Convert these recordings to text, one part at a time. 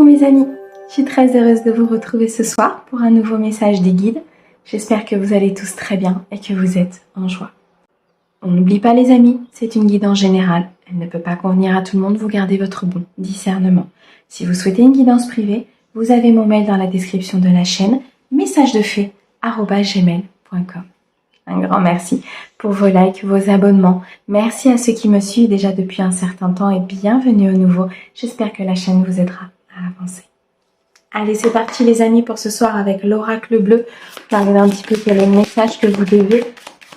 Coucou mes amis, je suis très heureuse de vous retrouver ce soir pour un nouveau message des guides. J'espère que vous allez tous très bien et que vous êtes en joie. On n'oublie pas les amis, c'est une guide en général. Elle ne peut pas convenir à tout le monde, vous gardez votre bon discernement. Si vous souhaitez une guidance privée, vous avez mon mail dans la description de la chaîne, messagesdefée@gmail.com. Un grand merci pour vos likes, vos abonnements. Merci à ceux qui me suivent déjà depuis un certain temps et bienvenue au nouveau. J'espère que la chaîne vous aidera à avancer. Allez, c'est parti les amis pour ce soir avec l'oracle bleu. Regardez un petit peu quel est le message que vous devez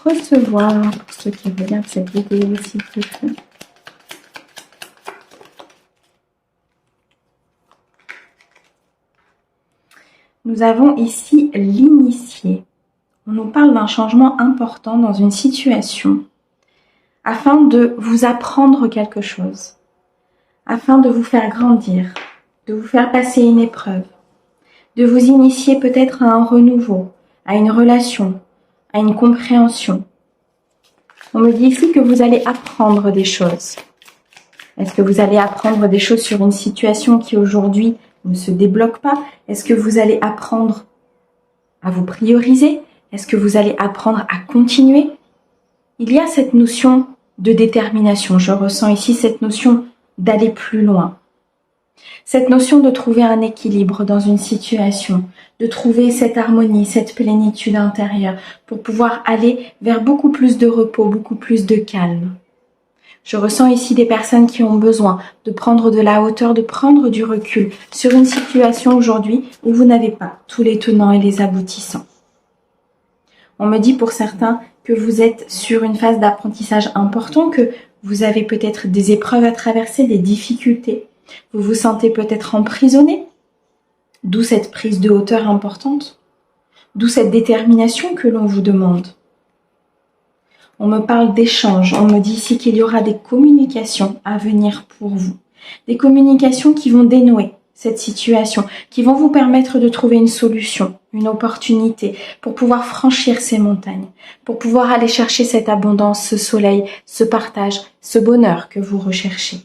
recevoir pour ceux qui regardent cette vidéo s'il vous plaît. Nous avons ici l'initié. On nous parle d'un changement important dans une situation afin de vous apprendre quelque chose, afin de vous faire grandir, de vous faire passer une épreuve, de vous initier peut-être à un renouveau, à une relation, à une compréhension. On me dit ici que vous allez apprendre des choses. Est-ce que vous allez apprendre des choses sur une situation qui aujourd'hui ne se débloque pas? Est-ce que vous allez apprendre à vous prioriser? Est-ce que vous allez apprendre à continuer? Il y a cette notion de détermination. Je ressens ici cette notion d'aller plus loin. Cette notion de trouver un équilibre dans une situation, de trouver cette harmonie, cette plénitude intérieure pour pouvoir aller vers beaucoup plus de repos, beaucoup plus de calme. Je ressens ici des personnes qui ont besoin de prendre de la hauteur, de prendre du recul sur une situation aujourd'hui où vous n'avez pas tous les tenants et les aboutissants. On me dit pour certains que vous êtes sur une phase d'apprentissage important, que vous avez peut-être des épreuves à traverser, des difficultés. Vous vous sentez peut-être emprisonné, d'où cette prise de hauteur importante, d'où cette détermination que l'on vous demande. On me parle d'échanges, on me dit ici qu'il y aura des communications à venir pour vous. Des communications qui vont dénouer cette situation, qui vont vous permettre de trouver une solution, une opportunité pour pouvoir franchir ces montagnes, pour pouvoir aller chercher cette abondance, ce soleil, ce partage, ce bonheur que vous recherchez.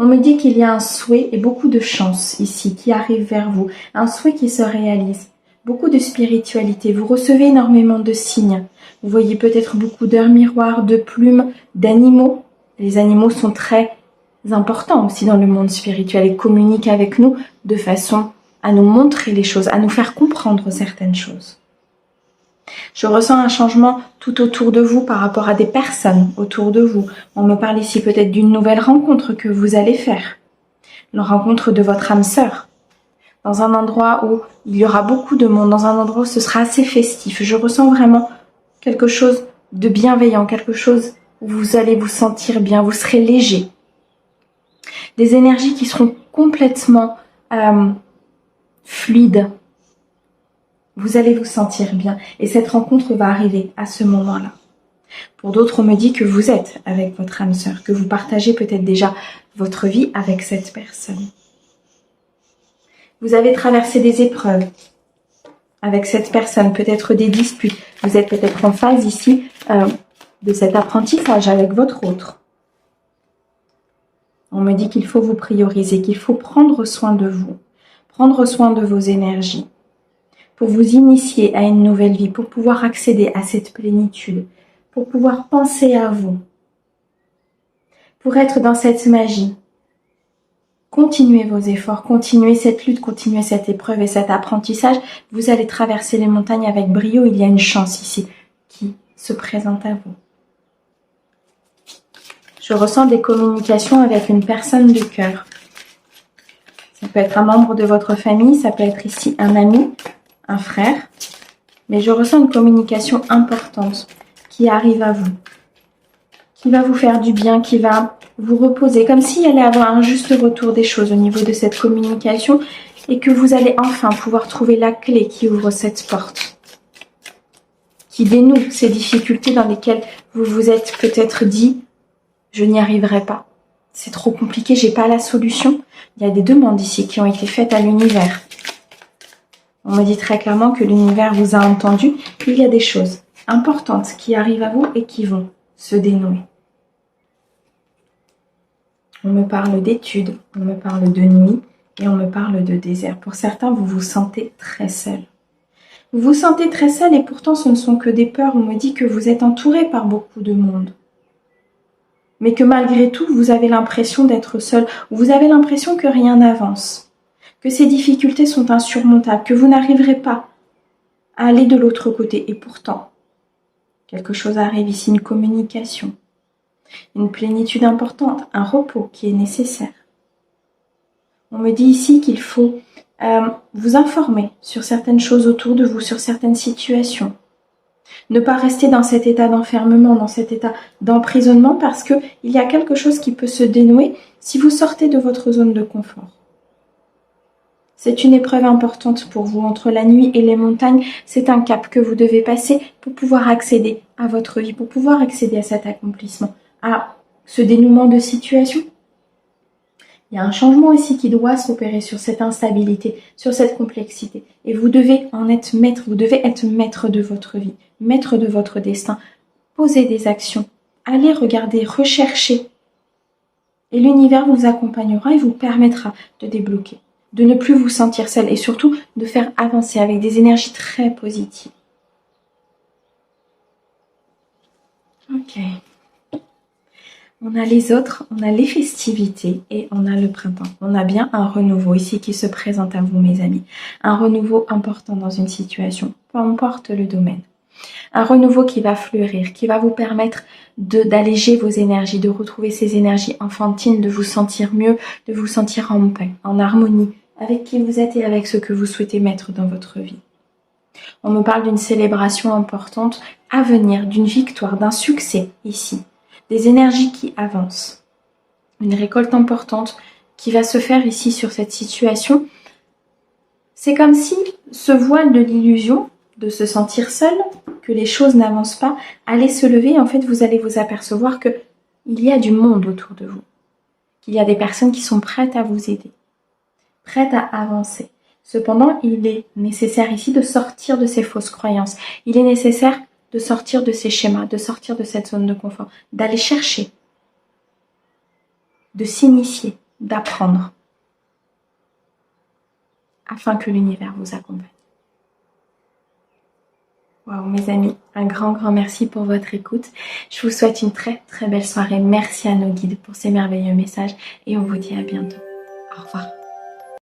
On me dit qu'il y a un souhait et beaucoup de chance ici qui arrive vers vous, un souhait qui se réalise, beaucoup de spiritualité, vous recevez énormément de signes, vous voyez peut-être beaucoup d'heures miroirs, de plumes, d'animaux. Les animaux sont très importants aussi dans le monde spirituel et communiquent avec nous de façon à nous montrer les choses, à nous faire comprendre certaines choses. Je ressens un changement tout autour de vous par rapport à des personnes autour de vous. On me parle ici peut-être d'une nouvelle rencontre que vous allez faire. La rencontre de votre âme sœur. Dans un endroit où il y aura beaucoup de monde, dans un endroit où ce sera assez festif. Je ressens vraiment quelque chose de bienveillant, quelque chose où vous allez vous sentir bien, vous serez léger. Des énergies qui seront complètement fluides. Vous allez vous sentir bien et cette rencontre va arriver à ce moment-là. Pour d'autres, on me dit que vous êtes avec votre âme sœur, que vous partagez peut-être déjà votre vie avec cette personne. Vous avez traversé des épreuves avec cette personne, peut-être des disputes. Vous êtes peut-être en phase ici de cet apprentissage avec votre autre. On me dit qu'il faut vous prioriser, qu'il faut prendre soin de vous, prendre soin de vos énergies, pour vous initier à une nouvelle vie, pour pouvoir accéder à cette plénitude, pour pouvoir penser à vous, pour être dans cette magie. Continuez vos efforts, continuez cette lutte, continuez cette épreuve et cet apprentissage. Vous allez traverser les montagnes avec brio, il y a une chance ici qui se présente à vous. Je ressens des communications avec une personne de cœur. Ça peut être un membre de votre famille, ça peut être ici un ami, un frère. Mais je ressens une communication importante qui arrive à vous, qui va vous faire du bien, qui va vous reposer, comme s'il allait avoir un juste retour des choses au niveau de cette communication et que vous allez enfin pouvoir trouver la clé qui ouvre cette porte, qui dénoue ces difficultés dans lesquelles vous vous êtes peut-être dit « je n'y arriverai pas, c'est trop compliqué, j'ai pas la solution ». Il y a des demandes ici qui ont été faites à l'univers. On me dit très clairement que l'univers vous a entendu, qu'il y a des choses importantes qui arrivent à vous et qui vont se dénouer. On me parle d'études, on me parle de nuit et on me parle de désert. Pour certains, vous vous sentez très seul. Vous vous sentez très seul et pourtant ce ne sont que des peurs. On me dit que vous êtes entouré par beaucoup de monde. Mais que malgré tout, vous avez l'impression d'être seul. Vous avez l'impression que rien n'avance. Que ces difficultés sont insurmontables. Que vous n'arriverez pas à aller de l'autre côté. Et pourtant, quelque chose arrive ici, une communication. Une plénitude importante, un repos qui est nécessaire. On me dit ici qu'il faut vous informer sur certaines choses autour de vous, sur certaines situations. Ne pas rester dans cet état d'enfermement, dans cet état d'emprisonnement parce qu'il y a quelque chose qui peut se dénouer si vous sortez de votre zone de confort. C'est une épreuve importante pour vous entre la nuit et les montagnes. C'est un cap que vous devez passer pour pouvoir accéder à votre vie, pour pouvoir accéder à cet accomplissement, à ce dénouement de situation. Il y a un changement ici qui doit s'opérer sur cette instabilité, sur cette complexité. Et vous devez en être maître, vous devez être maître de votre vie, maître de votre destin. Posez des actions, allez regarder, rechercher. Et l'univers vous accompagnera et vous permettra de débloquer, de ne plus vous sentir seul et surtout de faire avancer avec des énergies très positives. Ok. On a les autres, on a les festivités et on a le printemps. On a bien un renouveau ici qui se présente à vous, mes amis. Un renouveau important dans une situation, peu importe le domaine. Un renouveau qui va fleurir, qui va vous permettre d'alléger vos énergies, de retrouver ces énergies enfantines, de vous sentir mieux, de vous sentir en paix, en harmonie avec qui vous êtes et avec ce que vous souhaitez mettre dans votre vie. On me parle d'une célébration importante à venir, d'une victoire, d'un succès ici. Des énergies qui avancent, une récolte importante qui va se faire ici sur cette situation. C'est comme si ce voile de l'illusion, de se sentir seul, que les choses n'avancent pas, allait se lever. En fait, vous allez vous apercevoir qu'il y a du monde autour de vous, qu'il y a des personnes qui sont prêtes à vous aider, prêtes à avancer. Cependant, il est nécessaire ici de sortir de ces fausses croyances. Il est nécessaire de sortir de ces schémas, de sortir de cette zone de confort, d'aller chercher, de s'initier, d'apprendre, afin que l'univers vous accompagne. Waouh, mes amis, un grand merci pour votre écoute. Je vous souhaite une très belle soirée. Merci à nos guides pour ces merveilleux messages et on vous dit à bientôt. Au revoir.